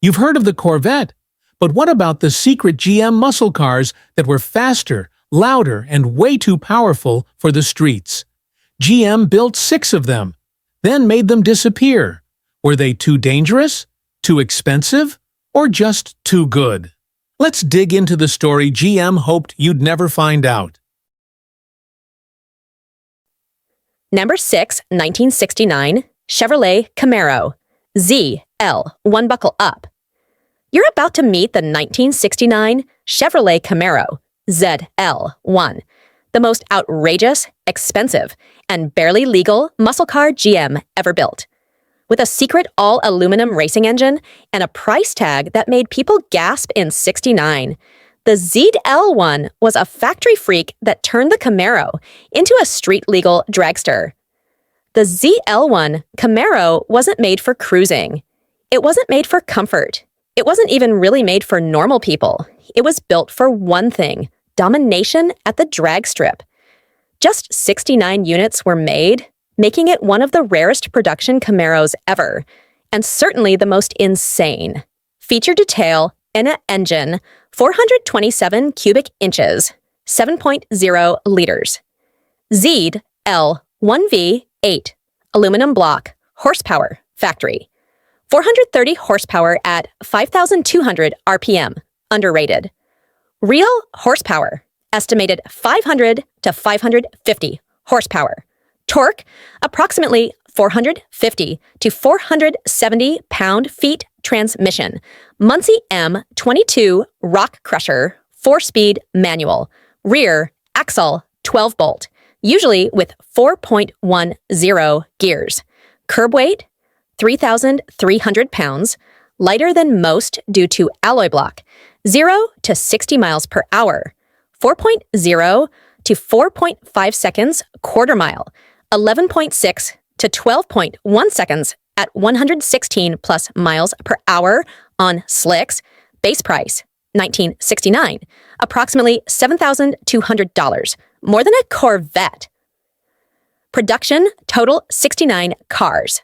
You've heard of the Corvette, but what about the secret GM muscle cars that were faster, louder, and way too powerful for the streets? GM built 6 of them, then made them disappear. Were they too dangerous, too expensive, or just too good? Let's dig into the story GM hoped you'd never find out. Number 6, 1969, Chevrolet Camaro, ZL, one buckle up. You're about to meet the 1969 Chevrolet Camaro, ZL1, the most outrageous, expensive, and barely legal muscle car GM ever built. With a secret all-aluminum racing engine and a price tag that made people gasp in '69, the ZL1 was a factory freak that turned the Camaro into a street-legal dragster. The ZL1 Camaro wasn't made for cruising. It wasn't made for comfort. It wasn't even really made for normal people. It was built for one thing: domination at the drag strip. Just 69 units were made, making it one of the rarest production Camaros ever, and certainly the most insane. Feature detail in an engine, 427 cubic inches, 7.0 liters. ZEED L1V8, aluminum block, horsepower, factory. 430 horsepower at 5,200 RPM, underrated. Real horsepower, estimated 500 to 550 horsepower. Torque, approximately 450 to 470 pound-feet transmission. Muncie M22 Rock Crusher, 4-speed manual. Rear, axle, 12-bolt, usually with 4.10 gears. Curb weight, 3,300 pounds, lighter than most due to alloy block. 0 to 60 miles per hour, 4.0 to 4.5 seconds quarter mile, 11.6 to 12.1 seconds at 116 plus miles per hour on slicks. Base price, $1969, approximately $7,200, more than a Corvette. Production, total 69 cars.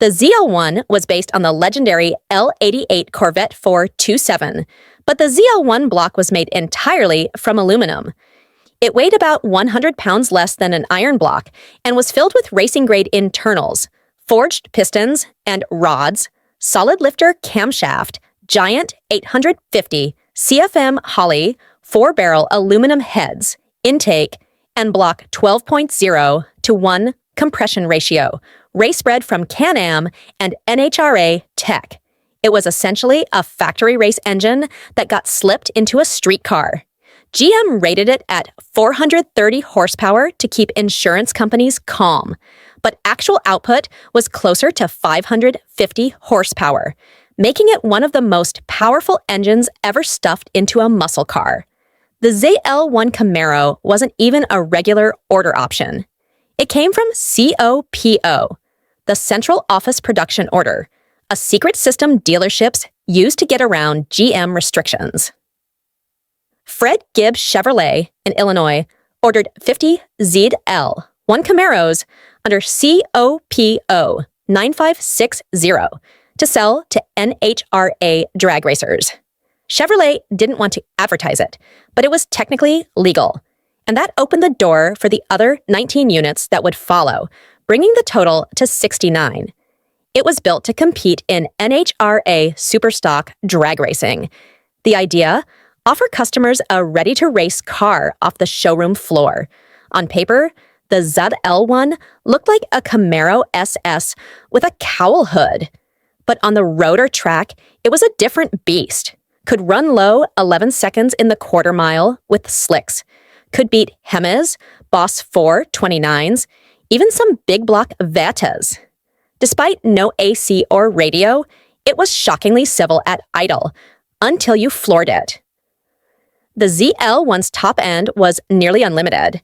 The ZL1 was based on the legendary L88 Corvette 427, but the ZL1 block was made entirely from aluminum. It weighed about 100 pounds less than an iron block and was filled with racing-grade internals, forged pistons and rods, solid lifter camshaft, giant 850 CFM Holley 4-barrel aluminum heads, intake, and block 12.0 to 1 compression ratio, race-bred from Can-Am and NHRA Tech. It was essentially a factory race engine that got slipped into a street car. GM rated it at 430 horsepower to keep insurance companies calm, but actual output was closer to 550 horsepower, making it one of the most powerful engines ever stuffed into a muscle car. The ZL1 Camaro wasn't even a regular order option. It came from COPO, the Central Office Production Order, a secret system dealerships used to get around GM restrictions. Fred Gibbs Chevrolet in Illinois ordered 50 ZEED L1 Camaros under COPO 9560 to sell to NHRA drag racers. Chevrolet didn't want to advertise it, but it was technically legal, and that opened the door for the other 19 units that would follow, bringing the total to 69. It was built to compete in NHRA Superstock drag racing. The idea? Offer customers a ready-to-race car off the showroom floor. On paper, the ZL1 looked like a Camaro SS with a cowl hood. But on the road or track, it was a different beast. Could run low 11 seconds in the quarter mile with slicks. Could beat Hemes, Boss 429s, even some big block Vetas. Despite no AC or radio, it was shockingly civil at idle, until you floored it. The ZL1's top end was nearly unlimited.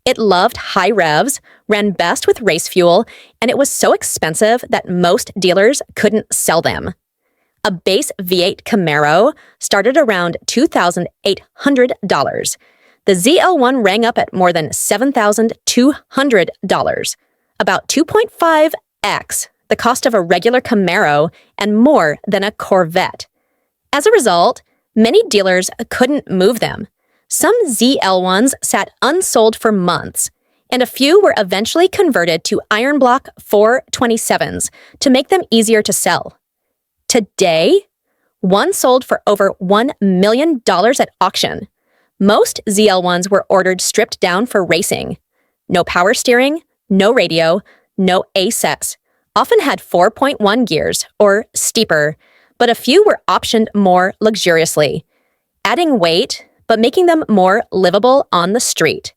It loved high revs, ran best with race fuel, and it was so expensive that most dealers couldn't sell them. A base V8 Camaro started around $2,800. The ZL1 rang up at more than $7,200, about 2.5x the cost of a regular Camaro, and more than a Corvette. As a result, many dealers couldn't move them. Some ZL1s sat unsold for months, and a few were eventually converted to iron block 427s to make them easier to sell. Today, one sold for over $1 million at auction. Most ZL1s were ordered stripped down for racing. No power steering, no radio, no ACES. Often had 4.1 gears, or steeper, but a few were optioned more luxuriously, adding weight but making them more livable on the street.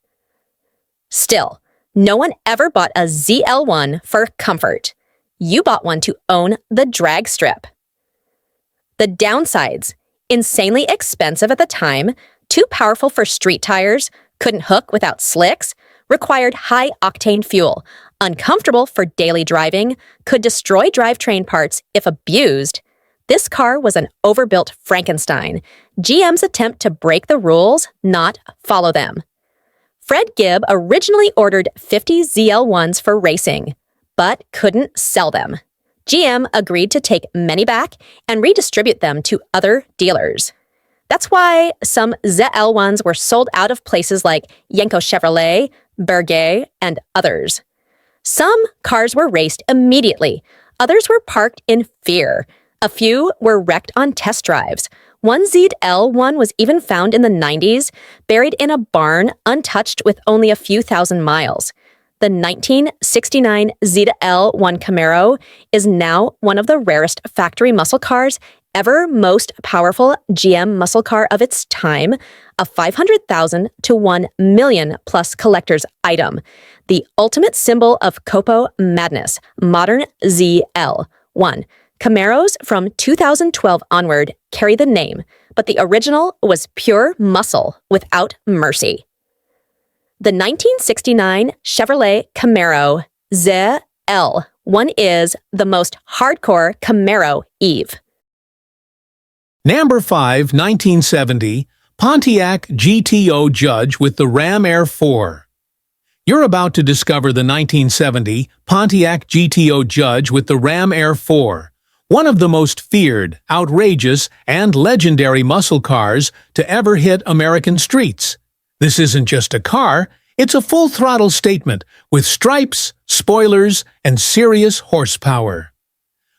Still, no one ever bought a ZL1 for comfort. You bought one to own the drag strip. The downsides: insanely expensive at the time, too powerful for street tires, couldn't hook without slicks, required high-octane fuel, uncomfortable for daily driving, could destroy drivetrain parts if abused. This car was an overbuilt Frankenstein, GM's attempt to break the rules, not follow them. Fred Gibb originally ordered 50 ZL1s for racing, but couldn't sell them. GM agreed to take many back and redistribute them to other dealers. That's why some ZL1s were sold out of places like Yenko Chevrolet, Bergay, and others. Some cars were raced immediately. Others were parked in fear. A few were wrecked on test drives. One ZL1 was even found in the 90s, buried in a barn, untouched with only a few thousand miles. The 1969 ZL1 Camaro is now one of the rarest factory muscle cars ever, most powerful GM muscle car of its time, a 500,000 to 1 million plus collector's item, the ultimate symbol of Copo madness, modern ZL1. Camaros from 2012 onward carry the name, but the original was pure muscle without mercy. The 1969 Chevrolet Camaro ZL1 is the most hardcore Camaro Eve. Number 5, 1970, Pontiac GTO Judge with the Ram Air 4. You're about to discover the 1970 Pontiac GTO Judge with the Ram Air 4, one of the most feared, outrageous, and legendary muscle cars to ever hit American streets. This isn't just a car, it's a full-throttle statement with stripes, spoilers, and serious horsepower.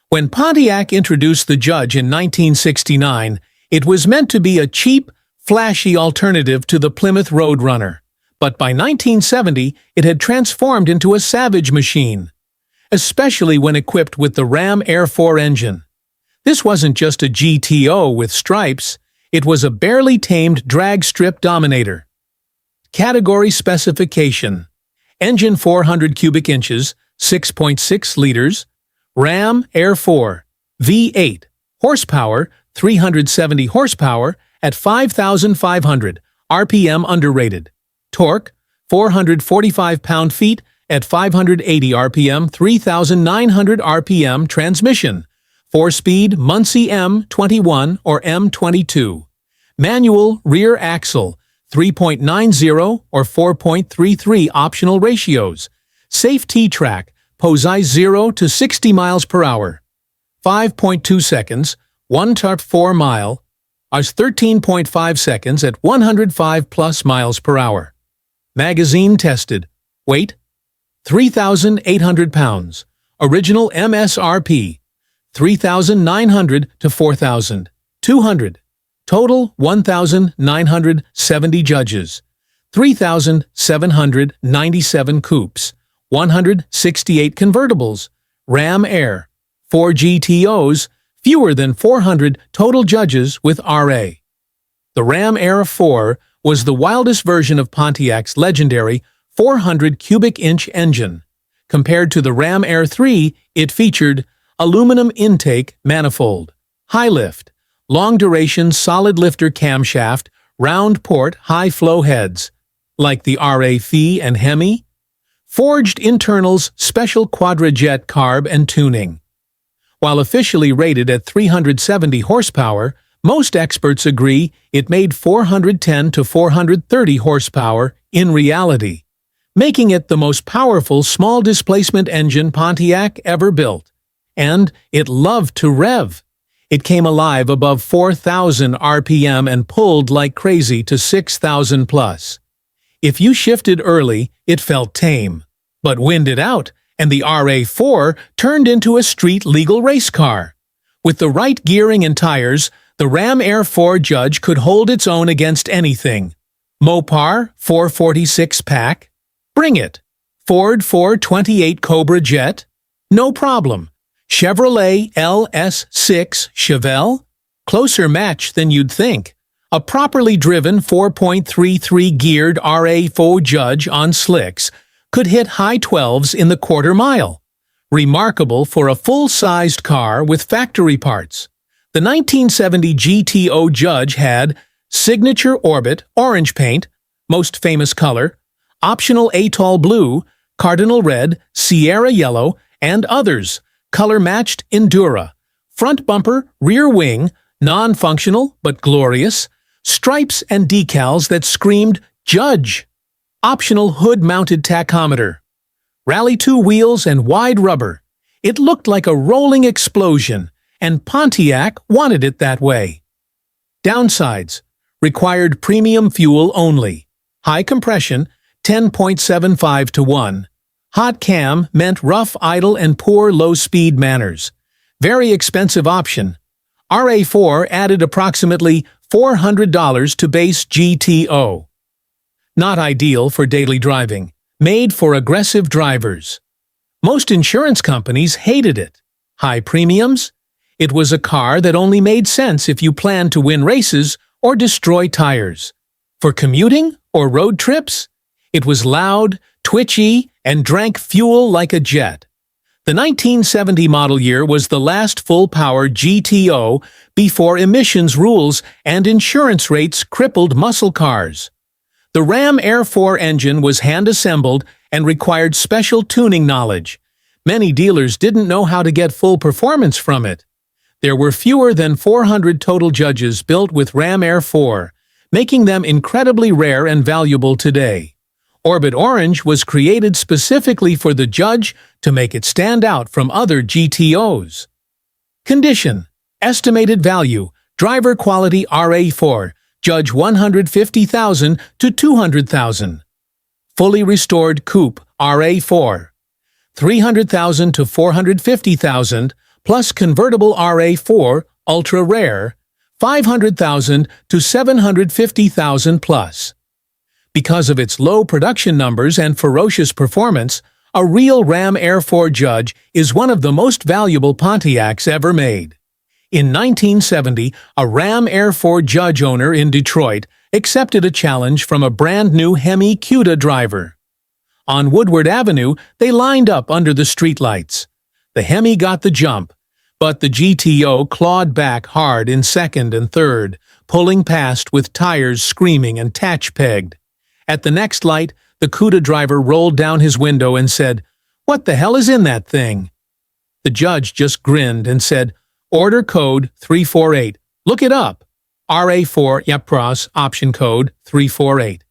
When Pontiac introduced the Judge in 1969, it was meant to be a cheap, flashy alternative to the Plymouth Roadrunner. But by 1970, it had transformed into a savage machine, especially when equipped with the Ram Air 4 engine. This wasn't just a GTO with stripes, it was a barely tamed drag strip dominator. Category specification: engine 400 cubic inches, 6.6 liters, Ram Air 4, V8, horsepower 370 horsepower at 5,500, RPM underrated, torque 445 pound-feet at 580 RPM, 3,900 RPM transmission, 4-speed Muncie M21 or M22, manual rear axle, 3.90 or 4.33 optional ratios, safe T-track, Posai 0 to 60 miles per hour, 5.2 seconds, 1.4 mile, as 13.5 seconds at 105 plus miles per hour. Magazine tested. Weight: 3,800 pounds. Original MSRP: 3,900 to 4,200. Total 1,970 judges. 3,797 coupes. 168 convertibles. Ram Air. 4 GTOs. Fewer than 400 total judges with RA. The Ram Air 4 was the wildest version of Pontiac's legendary 400 cubic inch engine. Compared to the Ram Air 3, it featured aluminum intake manifold, high lift, long duration solid lifter camshaft, round port high flow heads, like the RA Phi and Hemi, forged internals, special quadrajet carb and tuning. While officially rated at 370 horsepower, most experts agree it made 410 to 430 horsepower in reality, making it the most powerful small-displacement engine Pontiac ever built. and it loved to rev. It came alive above 4,000 RPM and pulled like crazy to 6,000 plus. If you shifted early, it felt tame. But wind it out, and the RA4 turned into a street-legal race car. With the right gearing and tires, the Ram Air 4 Judge could hold its own against anything. Mopar 446 pack? Bring it. Ford 428 Cobra Jet? No problem. Chevrolet LS6 Chevelle? Closer match than you'd think. A properly driven 4.33 geared RA4 Judge on slicks could hit high 12s in the quarter mile. Remarkable for a full-sized car with factory parts. The 1970 GTO Judge had signature Orbit orange paint, most famous color, optional Atoll blue, cardinal red, Sierra yellow, and others, color-matched Endura, front bumper, rear wing, non-functional but glorious, stripes and decals that screamed Judge, optional hood-mounted tachometer, Rally 2 wheels and wide rubber. It looked like a rolling explosion, and Pontiac wanted it that way. Downsides: required premium fuel only, high compression, 10.75 to 1. Hot cam meant rough idle and poor low-speed manners. Very expensive option. RA4 added approximately $400 to base GTO. Not ideal for daily driving. Made for aggressive drivers. Most insurance companies hated it. High premiums? It was a car that only made sense if you planned to win races or destroy tires. For commuting or road trips? It was loud, twitchy, and drank fuel like a jet. The 1970 model year was the last full-power GTO before emissions rules and insurance rates crippled muscle cars. The Ram Air 4 engine was hand-assembled and required special tuning knowledge. Many dealers didn't know how to get full performance from it. There were fewer than 400 total Judges built with Ram Air 4, making them incredibly rare and valuable today. Orbit Orange was created specifically for the Judge to make it stand out from other GTOs. Condition: estimated value, driver quality RA4, Judge 150,000 to 200,000. Fully restored coupe RA4, 300,000 to 450,000, plus convertible RA4 ultra rare, 500,000 to 750,000 plus. Because of its low production numbers and ferocious performance, a real Ram Air 4 Judge is one of the most valuable Pontiacs ever made. In 1970, a Ram Air 4 Judge owner in Detroit accepted a challenge from a brand-new Hemi Cuda driver. On Woodward Avenue, they lined up under the streetlights. The Hemi got the jump, but the GTO clawed back hard in second and third, pulling past with tires screaming and tatch-pegged. At the next light, the Cuda driver rolled down his window and said, "What the hell is in that thing?" The Judge just grinned and said, "Order code 348. Look it up. RA4 YEPROS option code 348.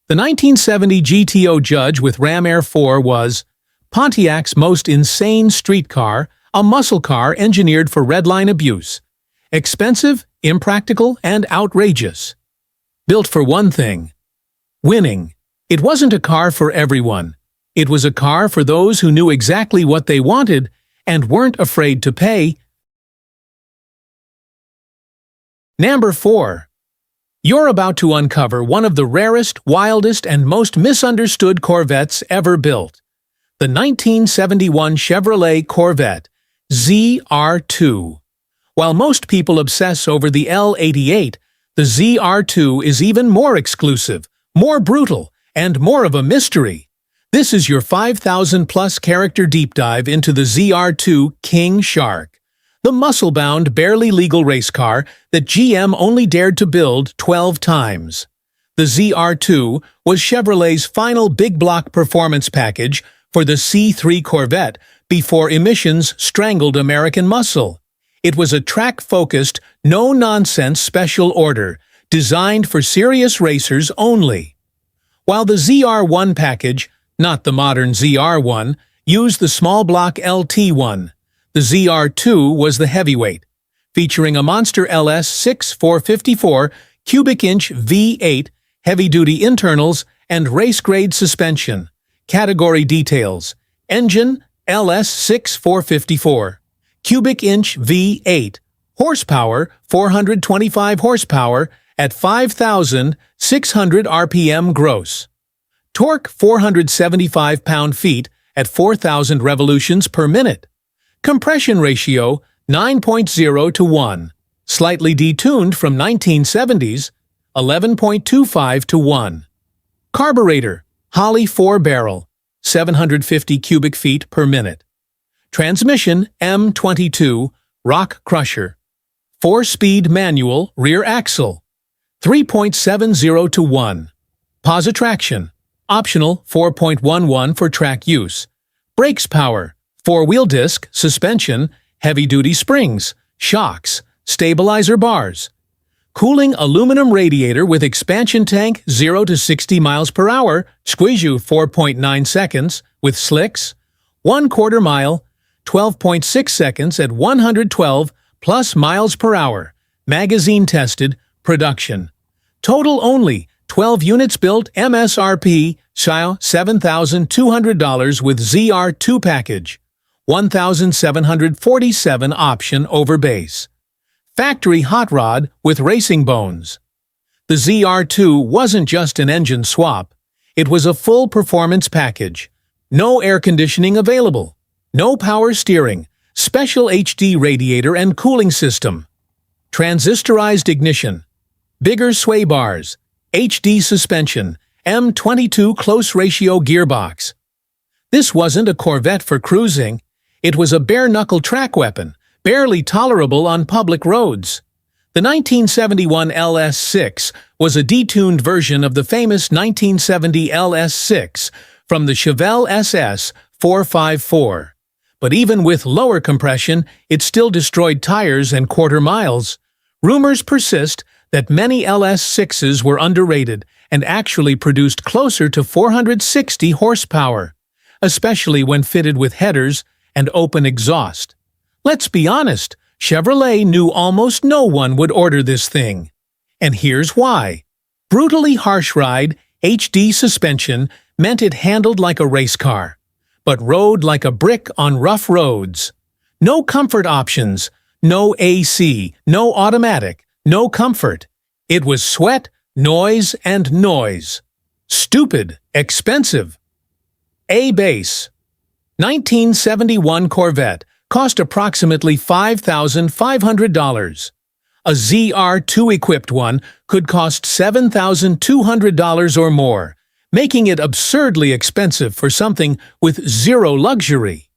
The 1970 GTO Judge with Ram Air 4 was Pontiac's most insane street car, a muscle car engineered for redline abuse. Expensive, impractical, and outrageous. Built for one thing: winning. It wasn't a car for everyone. It was a car for those who knew exactly what they wanted and weren't afraid to pay. Number 4. You're about to uncover one of the rarest, wildest, and most misunderstood Corvettes ever built. The 1971 Chevrolet Corvette ZR2. While most people obsess over the L88, the ZR2 is even more exclusive, more brutal, and more of a mystery. This is your 5,000-plus character deep dive into the ZR2 King Shark, the muscle-bound, barely legal race car that GM only dared to build 12 times. The ZR2 was Chevrolet's final big-block performance package for the C3 Corvette before emissions strangled American muscle. It was a track-focused, no-nonsense special order designed for serious racers only. While the ZR1 package, not the modern ZR1, used the small block LT1, The ZR2 was the heavyweight, featuring a Monster LS6 454 cubic inch V8 heavy-duty internals and race-grade suspension. Category details: engine LS6 454, cubic inch V8, horsepower 425 horsepower at 5,600 RPM gross, torque 475 pound-feet at 4,000 revolutions per minute, compression ratio 9.0 to 1, slightly detuned from 1970s, 11.25 to 1. Carburetor, Holley 4-barrel, 750 cubic feet per minute. Transmission, M22, Rock Crusher. 4-speed manual rear axle, 3.70 to 1. Positraction, optional 4.11 for track use. Brakes power, 4-wheel disc, suspension, heavy-duty springs, shocks, stabilizer bars. Cooling aluminum radiator with expansion tank 0 to 60 miles per hour, squeeze-you 4.9 seconds, with slicks, 1/4 mile, 12.6 seconds at 112 plus miles per hour. Magazine tested, production. Total only 12 units built, MSRP, $7,200 with ZR2 package, $1,747 option over base. Factory hot rod with racing bones. The ZR2 wasn't just an engine swap, it was a full performance package. No air conditioning available, no power steering, special HD radiator and cooling system, transistorized ignition, bigger sway bars, HD suspension, M22 close ratio gearbox. This wasn't a Corvette for cruising, it was a bare-knuckle track weapon, barely tolerable on public roads. The 1971 LS6 was a detuned version of the famous 1970 LS6 from the Chevelle SS 454. But even with lower compression, it still destroyed tires and quarter miles. Rumors persist that many LS6s were underrated and actually produced closer to 460 horsepower, especially when fitted with headers and open exhaust. Let's be honest, Chevrolet knew almost no one would order this thing. And here's why. Brutally harsh ride, HD suspension meant it handled like a race car, but rode like a brick on rough roads. No comfort options, no AC, no automatic, no comfort. It was sweat, noise, and noise. Stupid, expensive. A-Base. 1971 Corvette cost approximately $5,500. A ZR2-equipped one could cost $7,200 or more, making it absurdly expensive for something with zero luxury.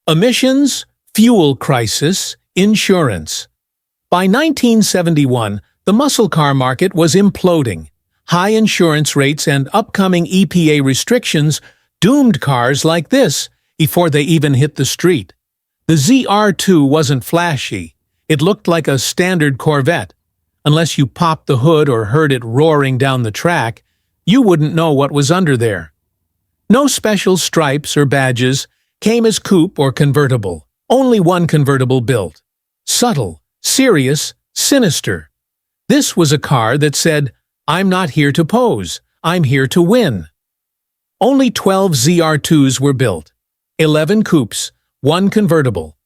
Emissions, fuel crisis, insurance. By 1971, the muscle car market was imploding. High insurance rates and upcoming EPA restrictions doomed cars like this before they even hit the street. The ZR2 wasn't flashy. It looked like a standard Corvette. Unless you popped the hood or heard it roaring down the track, you wouldn't know what was under there. No special stripes or badges, came as coupe or convertible. Only one convertible built. Subtle, serious, sinister. This was a car that said, "I'm not here to pose, I'm here to win." Only 12 ZR2s were built. 11 coupes, 1 convertible.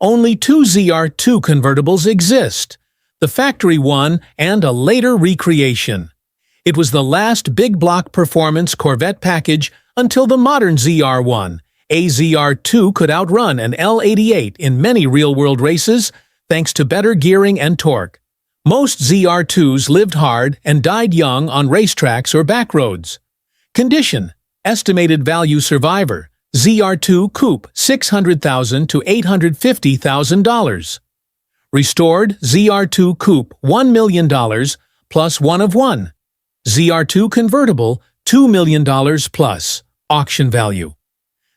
Only 2 ZR2 convertibles exist, the factory one and a later recreation. It was the last big block performance Corvette package until the modern ZR1. A ZR2 could outrun an L88 in many real-world races thanks to better gearing and torque. Most ZR2s lived hard and died young on racetracks or back roads. Condition: estimated value survivor, ZR2 Coupe $600,000 to $850,000. Restored ZR2 Coupe $1 million plus 1 of 1. ZR2 Convertible $2 million plus, auction value.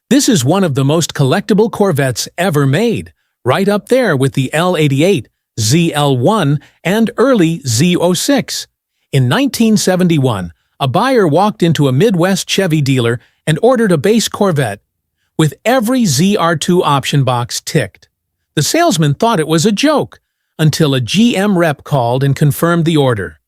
This is one of the most collectible Corvettes ever made, right up there with the L88, ZL1, and early Z06. In 1971, a buyer walked into a Midwest Chevy dealer and ordered a base Corvette, with every ZR2 option box ticked. The salesman thought it was a joke, until a GM rep called and confirmed the order.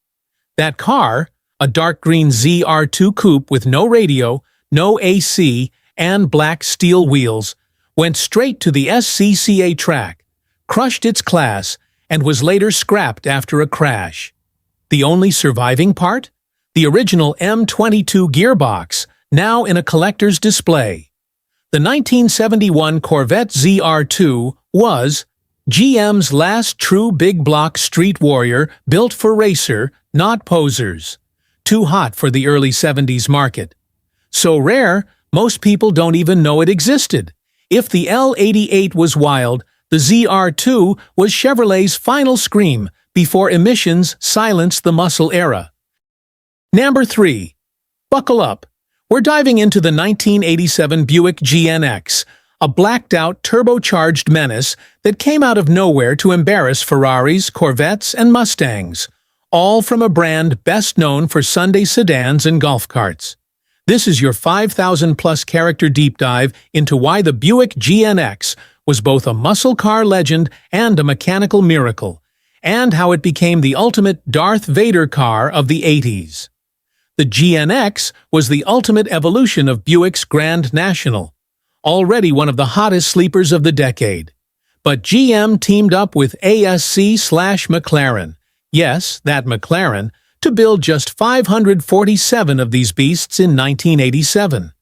That car, a dark green ZR2 coupe with no radio, no AC, and black steel wheels, went straight to the SCCA track, crushed its class, and was later scrapped after a crash. The only surviving part? The original M22 gearbox, now in a collector's display. The 1971 Corvette ZR2 was GM's last true big block street warrior built for racer, not posers. Too hot for the early 70s market. So rare, most people don't even know it existed. If the L88 was wild, the ZR2 was Chevrolet's final scream before emissions silenced the muscle era. Number 3. Buckle up. We're diving into the 1987 Buick GNX, a blacked-out turbocharged menace that came out of nowhere to embarrass Ferraris, Corvettes, and Mustangs, all from a brand best known for Sunday sedans and golf carts. This is your 5,000-plus character deep dive into why the Buick GNX was both a muscle car legend and a mechanical miracle, and how it became the ultimate Darth Vader car of the 80s. The GNX was the ultimate evolution of Buick's Grand National, already one of the hottest sleepers of the decade. But GM teamed up with ASC/McLaren, yes, that McLaren, to build just 547 of these beasts in 1987.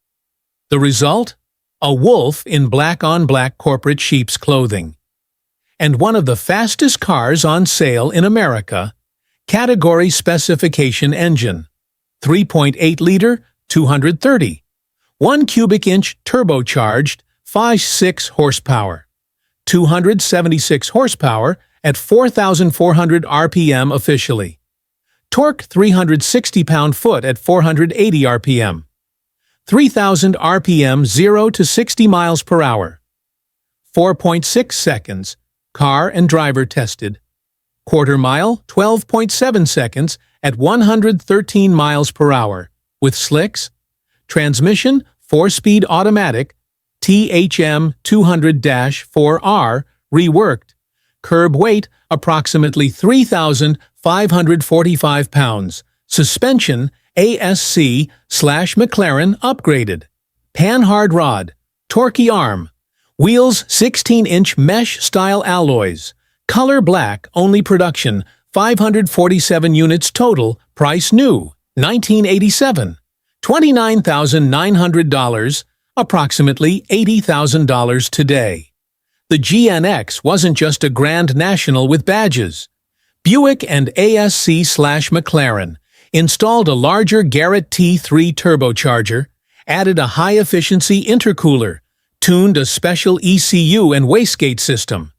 The result? A wolf in black-on-black corporate sheep's clothing. And one of the fastest cars on sale in America, category specification engine, 3.8-liter, 230, 1 cubic inch turbocharged, 5.6 horsepower, 276 horsepower at 4,400 RPM officially. Torque 360 pound-foot at 480 RPM. 3,000 RPM 0 to 60 miles per hour. 4.6 seconds, car and driver tested. Quarter mile, 12.7 seconds at 113 miles per hour, with slicks. Transmission, 4-speed automatic, THM 200-4R, reworked. Curb weight, approximately 3,545 pounds. Suspension, ASC/McLaren upgraded. Panhard rod, torquey arm. Wheels, 16-inch mesh-style alloys. Color black, only production, 547 units total, price new, 1987. $29,900, approximately $80,000 today. The GNX wasn't just a Grand National with badges. Buick and ASC/McLaren installed a larger Garrett T3 turbocharger, added a high-efficiency intercooler, tuned a special ECU and wastegate system,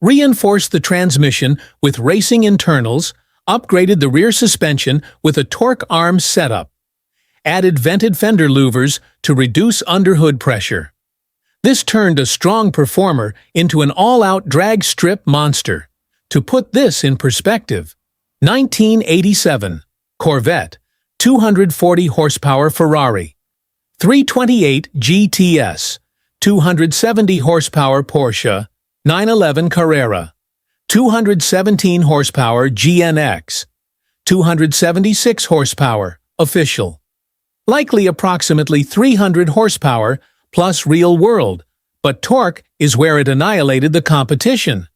reinforced the transmission with racing internals, upgraded the rear suspension with a torque arm setup, added vented fender louvers to reduce underhood pressure. This turned a strong performer into an all-out drag strip monster. To put this in perspective, 1987, Corvette, 240 horsepower Ferrari, 328 GTS, 270 horsepower Porsche, 911 Carrera, 217 horsepower GNX, 276 horsepower official. Likely approximately 300 horsepower plus real world, but torque is where it annihilated the competition.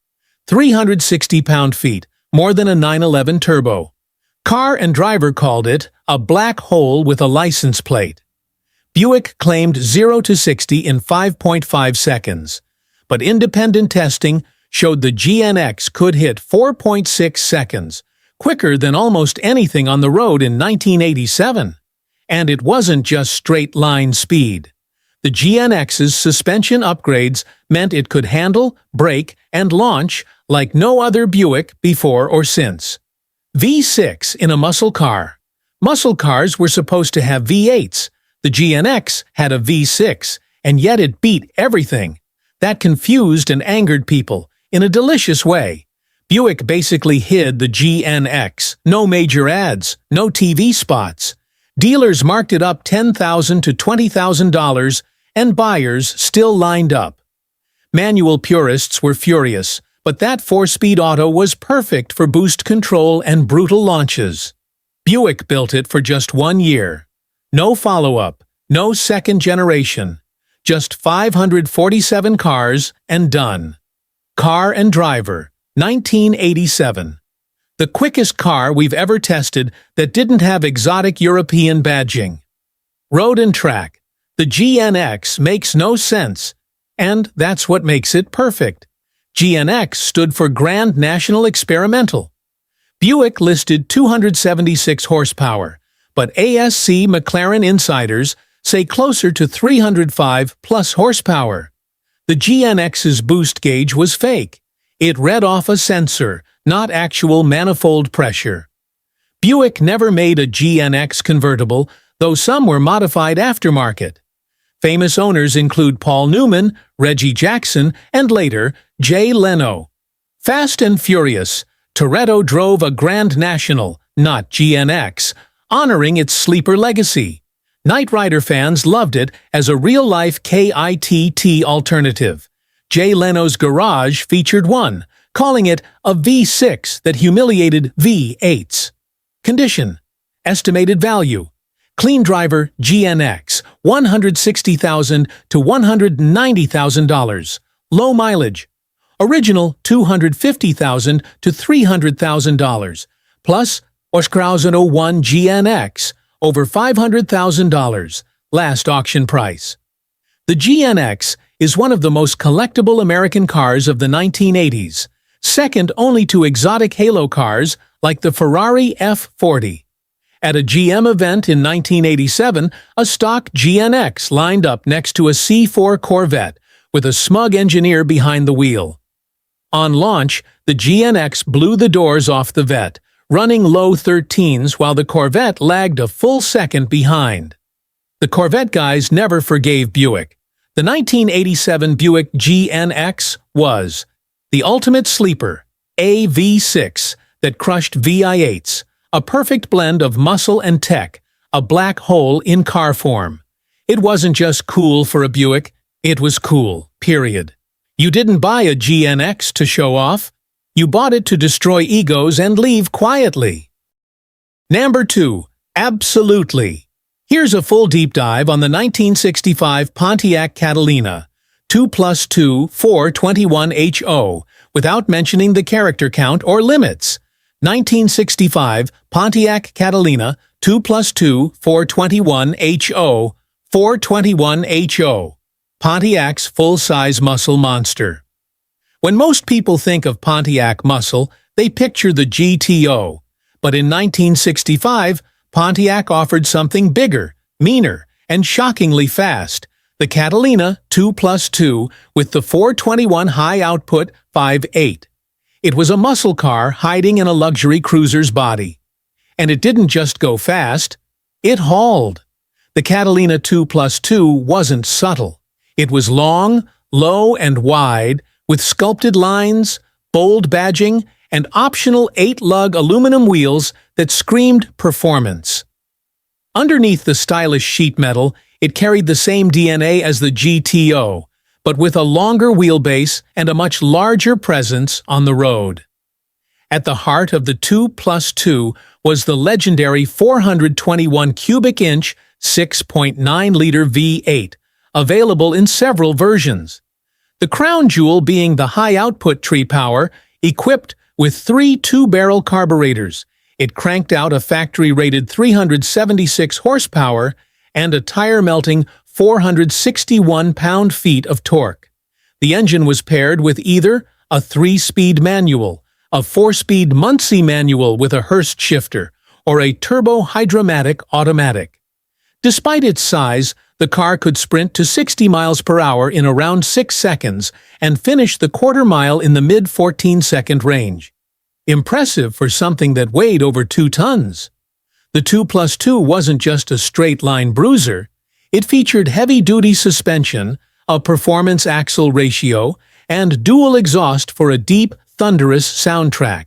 360 pound-feet, more than a 911 Turbo. Car and driver called it a black hole with a license plate. Buick claimed 0 to 60 in 5.5 seconds, but independent testing showed the GNX could hit 4.6 seconds, quicker than almost anything on the road in 1987. And it wasn't just straight-line speed. The GNX's suspension upgrades meant it could handle, brake, and launch like no other Buick before or since. V6 in a muscle car. Muscle cars were supposed to have V8s. The GNX had a V6, and yet it beat everything. That confused and angered people in a delicious way. Buick basically hid the GNX. No major ads, no TV spots. Dealers marked it up $10,000 to $20,000, and buyers still lined up. Manual purists were furious, but that 4-speed auto was perfect for boost control and brutal launches. Buick built it for just 1 year. No follow-up, no second generation. Just 547 cars and done. Car and Driver, 1987. The quickest car we've ever tested that didn't have exotic European badging. Road and Track, the GNX makes no sense, and that's what makes it perfect. GNX stood for Grand National Experimental. Buick listed 276 horsepower, but ASC McLaren insiders say closer to 305 plus horsepower. The GNX's boost gauge was fake. It read off a sensor, not actual manifold pressure. Buick never made a GNX convertible, though some were modified aftermarket. Famous owners include Paul Newman, Reggie Jackson, and later, Jay Leno. Fast and Furious, Toretto drove a Grand National, not GNX, honoring its sleeper legacy. Knight Rider fans loved it as a real-life KITT alternative. Jay Leno's garage featured one, calling it a V6 that humiliated V8s. Condition. Estimated value. Clean Driver GNX, $160,000 to $190,000. Low mileage. Original, $250,000 to $300,000. Plus, Oshkrausen 01 GNX, over $500,000. Last auction price. The GNX is one of the most collectible American cars of the 1980s, second only to exotic halo cars like the Ferrari F40. At a GM event in 1987, a stock GNX lined up next to a C4 Corvette with a smug engineer behind the wheel. On launch, the GNX blew the doors off the Vette, running low 13s while the Corvette lagged a full second behind. The Corvette guys never forgave Buick. The 1987 Buick GNX was the ultimate sleeper, a V6 that crushed VI8s, a perfect blend of muscle and tech, a black hole in car form. It wasn't just cool for a Buick, it was cool, period. You didn't buy a GNX to show off. You bought it to destroy egos and leave quietly. Number 2. Absolutely. Here's a full deep dive on the 1965 Pontiac Catalina, 2+2 421HO, without mentioning the character count or limits. 1965 Pontiac Catalina, 2+2 421HO, 421HO. Pontiac's full-size muscle monster. When most people think of Pontiac muscle, they picture the GTO. But in 1965, Pontiac offered something bigger, meaner, and shockingly fast. The Catalina 2+2 with the 421 high-output 5.8. It was a muscle car hiding in a luxury cruiser's body. And it didn't just go fast, it hauled. The Catalina 2+2 wasn't subtle. It was long, low, and wide, with sculpted lines, bold badging, and optional 8-lug aluminum wheels that screamed performance. Underneath the stylish sheet metal, it carried the same DNA as the GTO, but with a longer wheelbase and a much larger presence on the road. At the heart of the 2+2 was the legendary 421 cubic inch 6.9-liter V8, available in several versions. The crown jewel being the high-output tree power, equipped with 3 2-barrel carburetors. It cranked out a factory-rated 376 horsepower and a tire-melting 461 pound-feet of torque. The engine was paired with either a 3-speed manual, a 4-speed Muncie manual with a Hurst shifter, or a turbo-hydromatic automatic. Despite its size, the car could sprint to 60 miles per hour in around 6 seconds and finish the quarter mile in the mid-14-second range. Impressive for something that weighed over 2 tons. The 2+2 wasn't just a straight-line bruiser. It featured heavy-duty suspension, a performance axle ratio, and dual exhaust for a deep, thunderous soundtrack.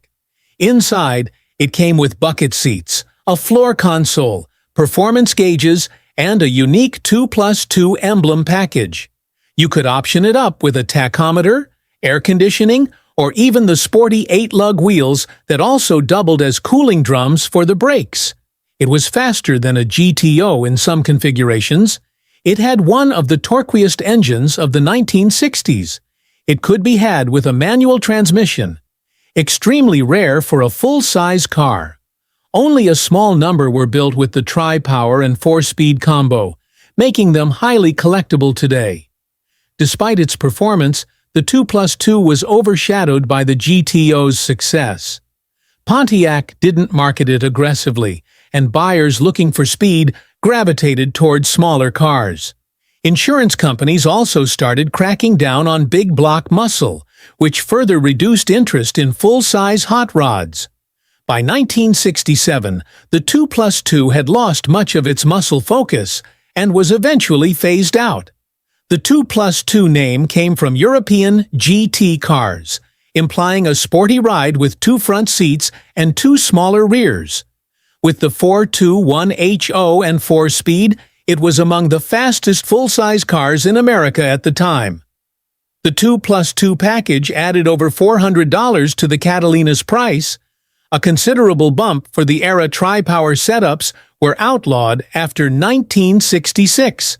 Inside, it came with bucket seats, a floor console, performance gauges, and a unique 2+2 emblem package. You could option it up with a tachometer, air conditioning, or even the sporty 8-lug wheels that also doubled as cooling drums for the brakes. It was faster than a GTO in some configurations. It had one of the torquiest engines of the 1960s. It could be had with a manual transmission. Extremely rare for a full-size car. Only a small number were built with the tri-power and 4-speed combo, making them highly collectible today. Despite its performance, the 2+2 was overshadowed by the GTO's success. Pontiac didn't market it aggressively, and buyers looking for speed gravitated towards smaller cars. Insurance companies also started cracking down on big block muscle, which further reduced interest in full-size hot rods. By 1967, the 2+2 had lost much of its muscle focus and was eventually phased out. The 2+2 name came from European GT cars, implying a sporty ride with 2 front seats and 2 smaller rears. With the 421HO and 4-speed, it was among the fastest full-size cars in America at the time. The 2+2 package added over $400 to the Catalina's price. A considerable bump for the era tri-power setups were outlawed after 1966.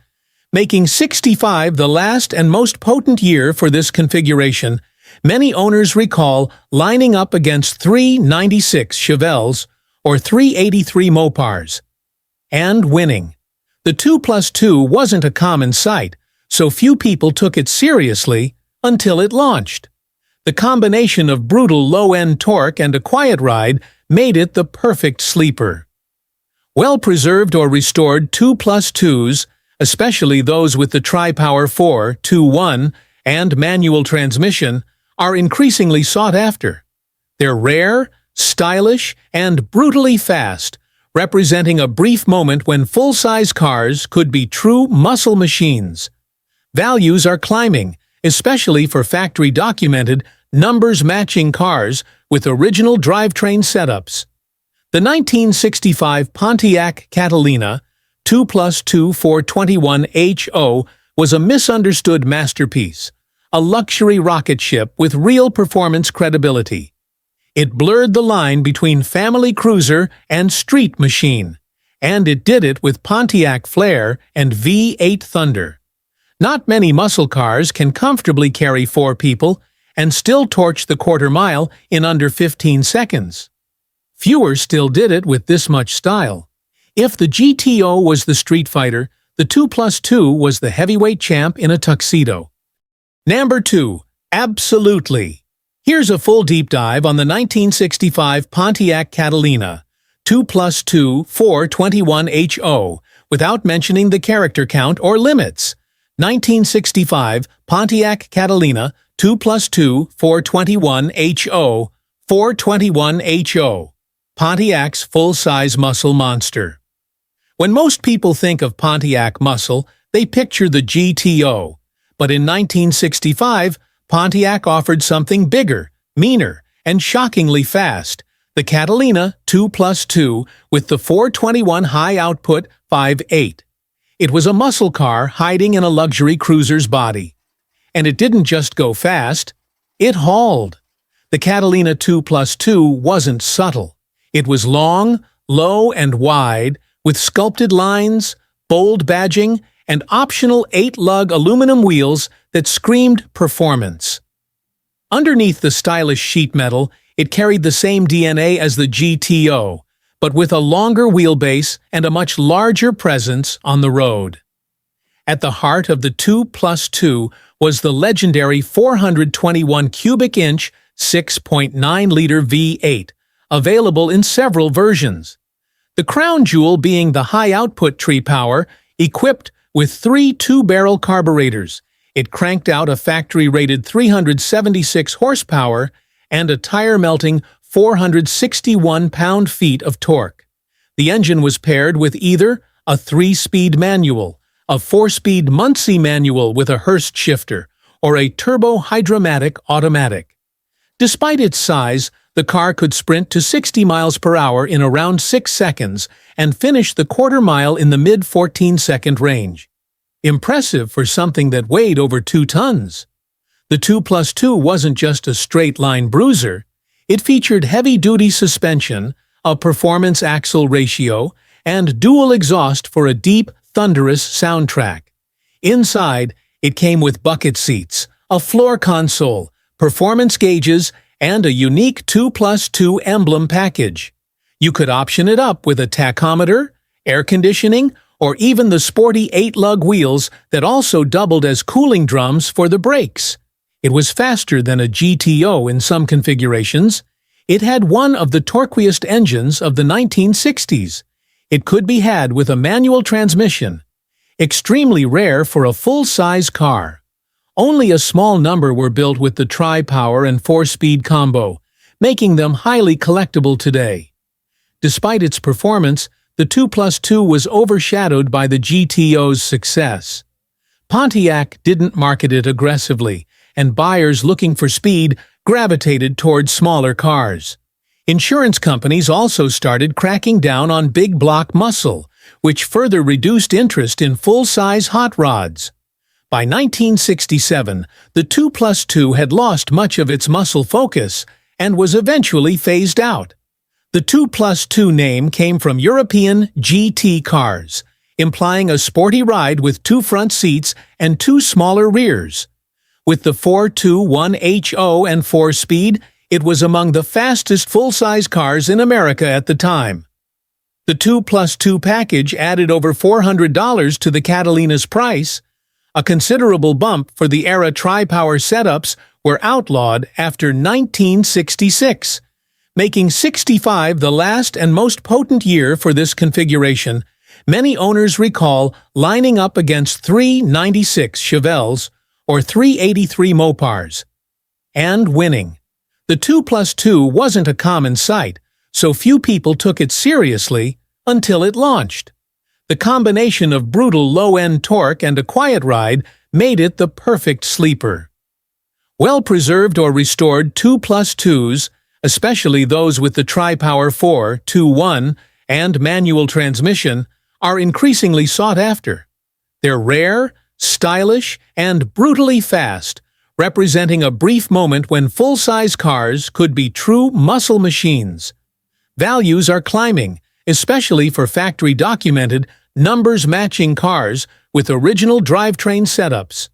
Making 65 the last and most potent year for this configuration, many owners recall lining up against 396 Chevelles or 383 Mopars and winning. The 2+2 wasn't a common sight, so few people took it seriously until it launched. The combination of brutal low-end torque and a quiet ride made it the perfect sleeper. Well-preserved or restored 2+2s, especially those with the tri-power 4-2-1 and manual transmission, are increasingly sought after. They're rare, stylish, and brutally fast, representing a brief moment when full-size cars could be true muscle machines. Values are climbing, especially for factory-documented, numbers-matching cars with original drivetrain setups. The 1965 Pontiac Catalina 2+2 421HO was a misunderstood masterpiece, a luxury rocket ship with real performance credibility. It blurred the line between family cruiser and street machine, and it did it with Pontiac flair and V8 thunder. Not many muscle cars can comfortably carry 4 people and still torch the quarter mile in under 15 seconds. Fewer still did it with this much style. If the GTO was the street fighter, the 2+2 was the heavyweight champ in a tuxedo. Number 2. Absolutely. Here's a full deep dive on the 1965 Pontiac Catalina 2+2 421HO without mentioning the character count or limits. 1965 Pontiac Catalina 2+2 421HO 421HO, Pontiac's full-size muscle monster. When most people think of Pontiac muscle, they picture the GTO. But in 1965, Pontiac offered something bigger, meaner, and shockingly fast, the Catalina 2+2 with the 421 high-output 5.8. It was a muscle car hiding in a luxury cruiser's body. And it didn't just go fast, it hauled. The Catalina 2+2 wasn't subtle. It was long, low, and wide, with sculpted lines, bold badging, and optional 8-lug aluminum wheels that screamed performance. Underneath the stylish sheet metal, it carried the same DNA as the GTO, but with a longer wheelbase and a much larger presence on the road. At the heart of the 2+2 was the legendary 421 cubic inch 6.9-liter V8, available in several versions. The crown jewel being the high-output tri-power, equipped with 3 two-barrel carburetors. It cranked out a factory-rated 376 horsepower and a tire-melting 461 pound-feet of torque. The engine was paired with either a 3-speed manual, a 4-speed Muncie manual with a Hurst shifter, or a turbo-hydromatic automatic. Despite its size, the car could sprint to 60 miles per hour in around 6 seconds and finish the quarter mile in the mid-14-second range. Impressive for something that weighed over 2 tons. The 2+2 wasn't just a straight-line bruiser. It featured heavy-duty suspension, a performance axle ratio, and dual exhaust for a deep, thunderous soundtrack. Inside, it came with bucket seats, a floor console, performance gauges, and a unique 2+2 emblem package. You could option it up with a tachometer, air conditioning, or even the sporty 8-lug wheels that also doubled as cooling drums for the brakes. It was faster than a GTO in some configurations. It had one of the torquiest engines of the 1960s. It could be had with a manual transmission. Extremely rare for a full-size car. Only a small number were built with the tri-power and 4-speed combo, making them highly collectible today. Despite its performance, the 2+2 was overshadowed by the GTO's success. Pontiac didn't market it aggressively, and buyers looking for speed gravitated towards smaller cars. Insurance companies also started cracking down on big block muscle, which further reduced interest in full-size hot rods. By 1967, the 2+2 had lost much of its muscle focus and was eventually phased out. The 2+2 name came from European GT cars, implying a sporty ride with 2 front seats and 2 smaller rears. With the 421ho and 4-speed, it was among the fastest full-size cars in America at the time. The 2+2 package added over $400 to the Catalina's price. A considerable bump for the era tri-power setups were outlawed after 1966. Making 65 the last and most potent year for this configuration, many owners recall lining up against 396 Chevelles or 383 Mopars, and winning. The 2+2 wasn't a common sight, so few people took it seriously until it launched. The combination of brutal low-end torque and a quiet ride made it the perfect sleeper. Well-preserved or restored 2+2s, especially those with the tri-power 4-2-1 and manual transmission, are increasingly sought after. They're rare, stylish, and brutally fast, representing a brief moment when full-size cars could be true muscle machines. Values are climbing, especially for factory-documented, numbers-matching cars with original drivetrain setups.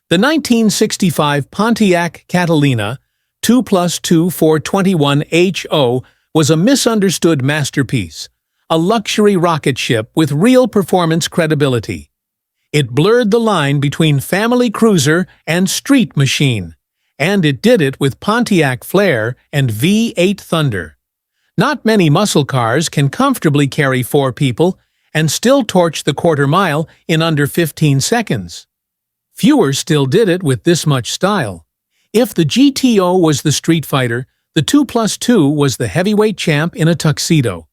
The 1965 Pontiac Catalina 2+2 421ho was a misunderstood masterpiece, a luxury rocket ship with real performance credibility. It blurred the line between family cruiser and street machine, and it did it with Pontiac flair and V8 thunder. Not many muscle cars can comfortably carry 4 people and still torch the quarter mile in under 15 seconds. Fewer still did it with this much style. If the GTO was the street fighter, the 2+2 was the heavyweight champ in a tuxedo.